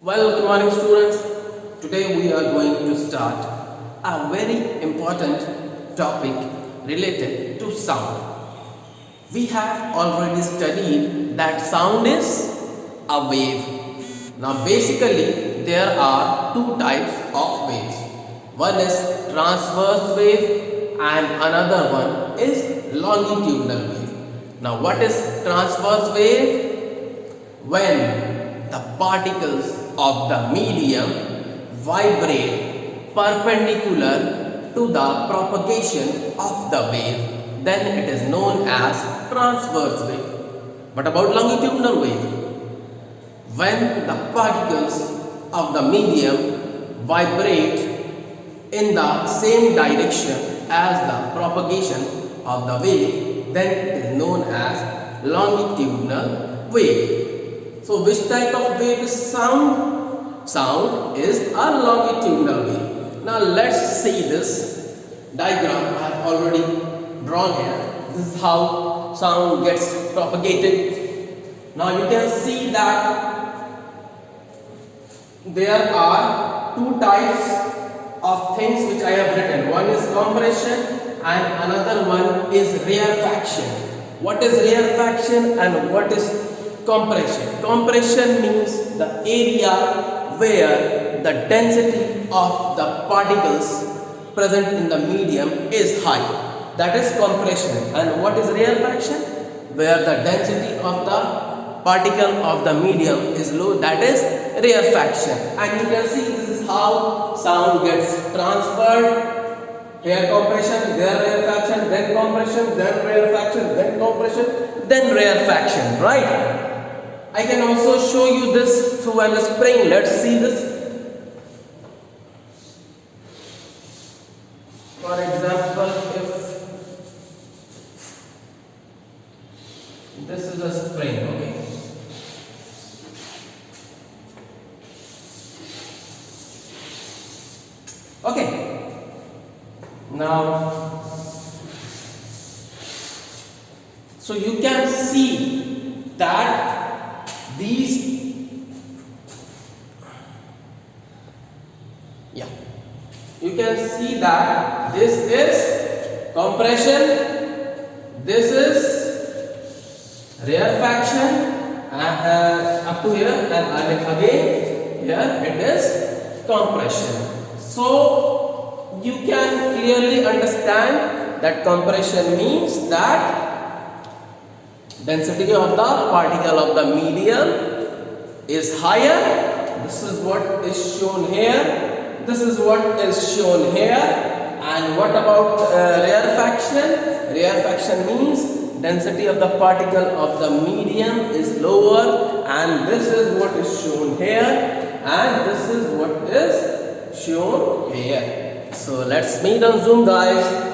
Well, good morning students. Today we are going to start a very important topic related to sound. We have already studied that sound is a wave. Now basically there are two types of waves. One is transverse wave and another one is longitudinal wave. Now what is transverse wave? When the particles of the medium vibrate perpendicular to the propagation of the wave, then it is known as transverse wave. What about longitudinal wave? When the particles of the medium vibrate in the same direction as the propagation of the wave, then it is known as longitudinal wave. So which type of wave is sound? Sound is a longitudinal wave. Now let's see this diagram I have already drawn here. This is how sound gets propagated. Now you can see that there are two types of things which I have written. One is compression and another one is rarefaction. What is rarefaction and what is compression? Compression means the area where the density of the particles present in the medium is high. That is compression. And what is rarefaction? Where the density of the particle of the medium is low. That is rarefaction. And you can see this is how sound gets transferred. Here compression, there rarefaction, then compression, then rarefaction, then compression, then rarefaction, right? I can also show you this through a spring. Let's see this. For example, if this is a spring, okay. Okay. Now, so you can see that you can see that this is compression, this is rarefaction up to here, and again here it is compression. So you can clearly understand that compression means that density of the particle of the medium is higher. This is what is shown here. This is what is shown here. And what about rarefaction? Rarefaction means density of the particle of the medium is lower, and this is what is shown here, and this is what is shown here. So let's meet on Zoom, guys.